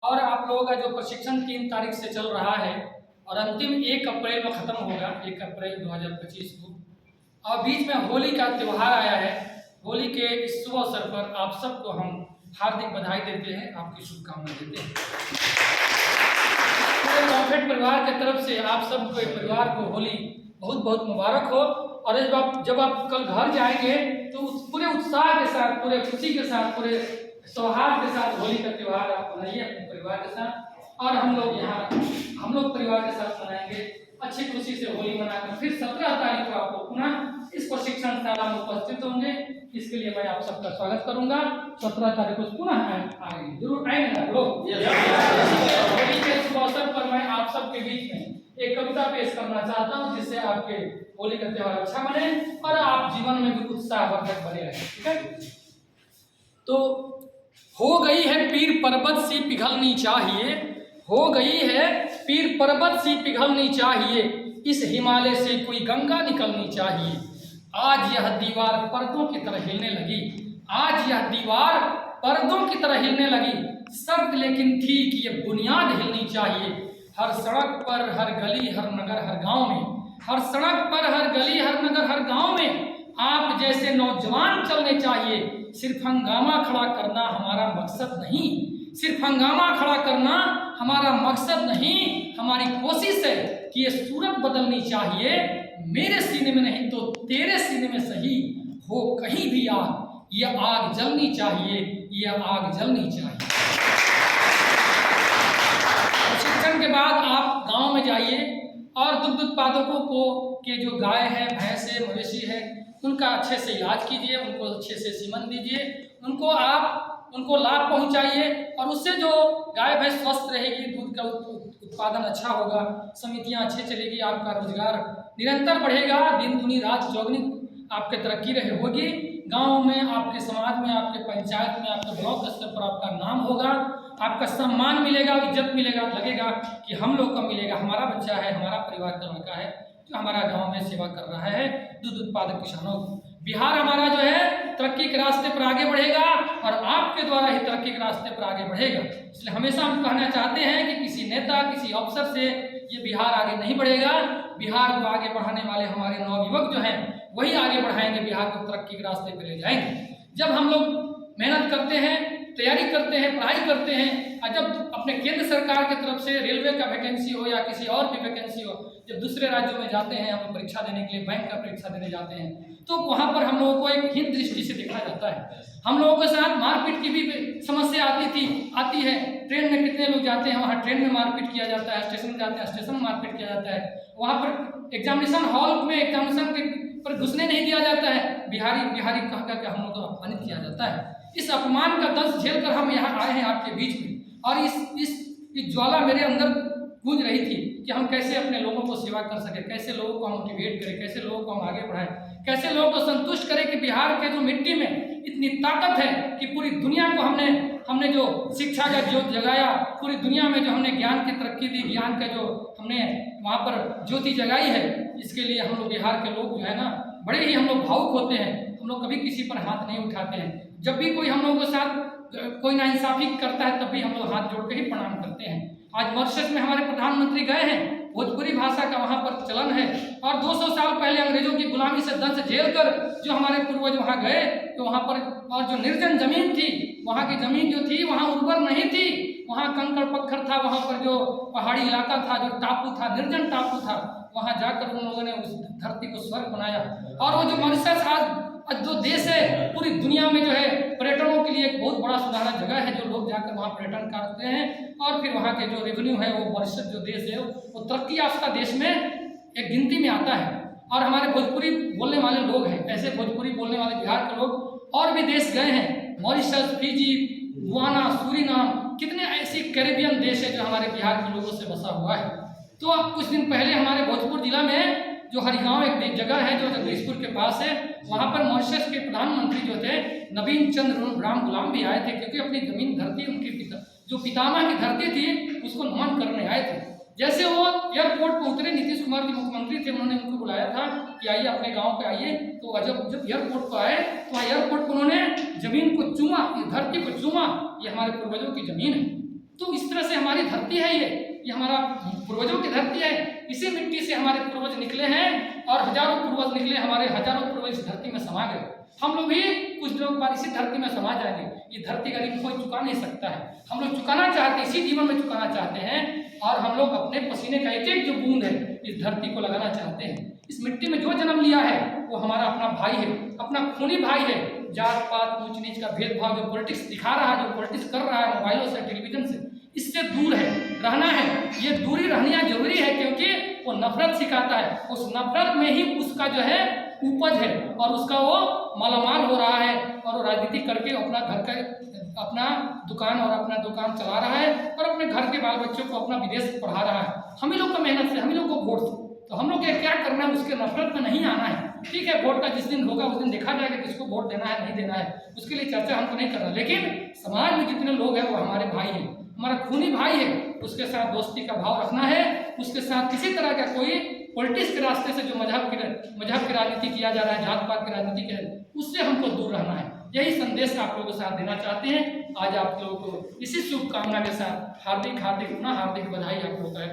और आप लोगों का जो प्रशिक्षण 3 तारीख से चल रहा है और अंतिम 1 अप्रैल में ख़त्म होगा, 1 अप्रैल 2025 को। और बीच में होली का त्यौहार आया है। होली के इस शुभ अवसर पर आप सबको हम हार्दिक बधाई देते हैं, आपकी शुभकामनाएं देते हैं। पूरे कॉम्फेट परिवार की तरफ से आप सबको परिवार को होली बहुत बहुत मुबारक हो। और जब आप कल घर जाएंगे तो पूरे उत्साह के साथ, पूरे खुशी के साथ, पूरे सौहार्द के साथ होली का त्यौहार आप मनाइए अपने परिवार के साथ। और हम लोग परिवार के साथ मनाएंगे अच्छी खुशी से होली मनाकर फिर 17 तारीख को आपको पुनः इस प्रशिक्षण शाला में उपस्थित होंगे। इसके लिए मैं आप सबका स्वागत करूंगा। 17 तारीख को पुनः आएंगे, जरूर आएंगे आप लोग। होली के शुभ अवसर पर मैं आप सबके बीच में एक कविता पेश करना चाहता हूँ, जिससे आपके होली का त्यौहार अच्छा बने और आप जीवन में भी उत्साहवर्धक बने रहें। ठीक है? तो हो गई है पीर पर्वत सी पिघलनी चाहिए, हो गई है पीर पर्वत सी पिघलनी चाहिए, इस हिमालय से कोई गंगा निकलनी चाहिए। आज यह दीवार पर्दों की तरह हिलने लगी, आज यह दीवार पर्दों की तरह हिलने लगी, शर्त लेकिन थी कि ये बुनियाद हिलनी चाहिए। हर सड़क पर, हर गली, हर नगर, हर गांव में, हर सड़क पर, हर गली, हर नगर, हर गांव में आप जैसे नौजवान चलने चाहिए। सिर्फ हंगामा खड़ा करना हमारा मकसद नहीं, सिर्फ हंगामा खड़ा करना हमारा मकसद नहीं, हमारी कोशिश है कि ये सूरत बदलनी चाहिए। मेरे सीने में नहीं तो तेरे सीने में सही हो कहीं भी आग, ये आग जलनी चाहिए, ये आग जलनी चाहिए। प्रशिक्षण के बाद आप गांव में जाइए और दुग्ध उत्पादकों को के जो गाय है, भैंस है, मवेशी है, उनका अच्छे से इलाज कीजिए, उनको अच्छे से सीमन दीजिए, उनको लाभ पहुंचाइए और उससे जो गाय भैंस स्वस्थ रहेगी, दूध का उत्पादन अच्छा होगा, समितियां अच्छी चलेगी, आपका रोजगार निरंतर बढ़ेगा, दिन दुनी रात चौगुनी आपके तरक्की होगी। गांव में, आपके समाज में, आपके पंचायत में, आपके ब्लॉक स्तर पर आपका नाम होगा, आपका सम्मान मिलेगा, इज्जत मिलेगा, लगेगा कि हम लोग का मिलेगा, हमारा बच्चा है, हमारा परिवार का लड़का है जो हमारा गांव में सेवा कर रहा है दूध उत्पादक किसानों को। बिहार हमारा जो है तरक्की के रास्ते पर आगे बढ़ेगा और आपके द्वारा ही तरक्की के रास्ते पर आगे बढ़ेगा। इसलिए हमेशा हम कहना चाहते हैं कि किसी नेता, किसी अफसर से ये बिहार आगे नहीं बढ़ेगा। बिहार को आगे बढ़ाने वाले हमारे नवयुवक जो हैं वही आगे बढ़ाएंगे, बिहार को तरक्की के रास्ते पर ले जाएंगे। जब हम लोग मेहनत करते हैं, तैयारी करते हैं, पढ़ाई करते हैं और जब अपने केंद्र सरकार की तरफ से रेलवे का वैकेंसी हो या किसी और भी वैकेंसी हो, जब दूसरे राज्यों में जाते हैं, हम परीक्षा देने के लिए बैंक का परीक्षा देने जाते हैं, तो वहाँ पर हम लोगों को एक हीन दृष्टि से देखा जाता है। हम लोगों के साथ मारपीट की भी समस्या आती है। ट्रेन में कितने लोग जाते हैं, वहाँ ट्रेन में मारपीट किया जाता है, स्टेशन में जाते हैं, स्टेशन में मारपीट किया जाता है, वहाँ पर एग्जामिनेशन हॉल में एग्जामिनेशन पर घुसने नहीं दिया जाता है, बिहारी कह कर हम लोग को अपमानित किया जाता है। इस अपमान का दंश झेलकर हम यहाँ आए हैं आपके बीच में, और इस ज्वाला मेरे अंदर गूंज रही थी कि हम कैसे अपने लोगों को सेवा कर सके, कैसे लोगों को हम मोटिवेट करें, कैसे लोगों को हम आगे बढ़ाएं, कैसे लोगों को संतुष्ट करें कि बिहार के जो मिट्टी में इतनी ताकत है कि पूरी दुनिया को हमने जो शिक्षा का ज्योत जगाया, पूरी दुनिया में जो हमने ज्ञान की तरक्की दी, ज्ञान का जो हमने वहाँ पर ज्योति जगाई है, इसके लिए हम लोग बिहार के लोग जो है ना बड़े ही हम लोग भावुक होते हैं। हम लोग कभी किसी पर हाथ नहीं उठाते हैं। जब भी कोई हम लोगों के साथ कोई नाइंसाफी करता है तब भी हम लोग हाथ जोड़ के ही प्रणाम करते हैं। आज मॉरिशस में हमारे प्रधानमंत्री गए हैं, भोजपुरी भाषा का वहाँ पर चलन है, और 200 साल पहले अंग्रेजों की गुलामी से दंश झेल कर जो हमारे पूर्वज वहाँ गए, तो वहाँ पर और जो निर्जन जमीन थी, वहाँ की जमीन जो थी वहाँ उर्वर नहीं थी, वहाँ कंकड़ पत्थर था, वहाँ पर जो पहाड़ी इलाका था, जो टापू था, निर्जन टापू था, वहाँ जाकर उन लोगों ने उस धरती को स्वर्ग बनाया। और वो जो मॉरिशस आज जो देश है पूरी दुनिया में जो है पर्यटनों के लिए एक बहुत बड़ा सुधारा जगह है, जो लोग जाकर वहाँ पर्यटन करते हैं और फिर वहाँ के जो रेवेन्यू है, वो मॉरिशस जो देश है वो तरक्की याफ्ता देश में एक गिनती में आता है। और हमारे भोजपुरी बोलने वाले लोग हैं, ऐसे भोजपुरी बोलने वाले बिहार के लोग और भी देश गए हैं, मॉरिशस, फिजी, गुयाना, सूरीनाम, कितने ऐसे कैरेबियन देश है जो हमारे बिहार के लोगों से बसा हुआ है। तो कुछ दिन पहले हमारे भोजपुर जिला में जो हरिगांव एक जगह है जो जगदीशपुर के पास है, वहाँ पर मॉरिशस के प्रधानमंत्री जो थे नवीन चंद्र राम गुलाम भी आए थे, क्योंकि अपनी जमीन धरती उनकी जो पितामह की धरती थी उसको नमन करने आए थे। जैसे वो एयरपोर्ट पर उतरे, नीतीश कुमार जी मुख्यमंत्री थे, उन्होंने उनको बुलाया था कि आइए अपने गांव पे आइए। तो जब एयरपोर्ट पर आए तो एयरपोर्ट पर उन्होंने जमीन को चूमा, धरती को चूमा, ये हमारे पूर्वजों की जमीन है। तो इस तरह धरती है, ये हमारा पूर्वजों की धरती है। इसी मिट्टी से हमारे पूर्वज निकले हैं और हजारों पूर्वज निकले, हमारे हजारों पूर्वज इस धरती में समा गए। हम लोग भी कुछ दिनों के बाद इसी धरती में समा जाएंगे। ये धरती का ऋण कोई चुका नहीं सकता है। हम लोग चुकाना चाहते हैं, इसी जीवन में चुकाना चाहते हैं, और हम लोग अपने पसीने का एक एक जो बूंद है इस धरती को लगाना चाहते हैं। इस मिट्टी में जो जन्म लिया है वो हमारा अपना भाई है, अपना खूनी भाई है। जात पात ऊंच नीच का भेदभाव जो पॉलिटिक्स दिखा रहा है, जो पॉलिटिक्स कर रहा है मोबाइलों से, टेलीविजन से, इससे दूर है, रहना है। ये दूरी रहना जरूरी है, क्योंकि वो नफरत सिखाता है। उस नफरत में ही उसका जो है उपज है और उसका वो मालामाल हो रहा है, और वो राजनीति करके अपना घर का अपना दुकान चला रहा है और अपने घर के बाल बच्चों को अपना विदेश पढ़ा रहा है। हम ही लोग को मेहनत से, हम ही लोग को वोट से, तो हम लोग क्या करना है, उसके नफरत में नहीं आना है। ठीक है, वोट का जिस दिन होगा उस दिन देखा जाएगा किसको वोट देना है नहीं देना है, उसके लिए चर्चा हमको नहीं करना। लेकिन समाज में जितने लोग हैं वो हमारे भाई हैं, हमारा खूनी भाई है, उसके साथ दोस्ती का भाव रखना है। उसके साथ किसी तरह का कोई पॉलिटिक्स के रास्ते से जो मजहब की राजनीति किया जा रहा है, जात पात की राजनीति के, उससे हमको दूर रहना है। यही संदेश आप लोगों के साथ देना चाहते हैं। आज आप लोगों को इसी शुभकामना के साथ हार्दिक हार्दिक बधाई आप लोगों का है।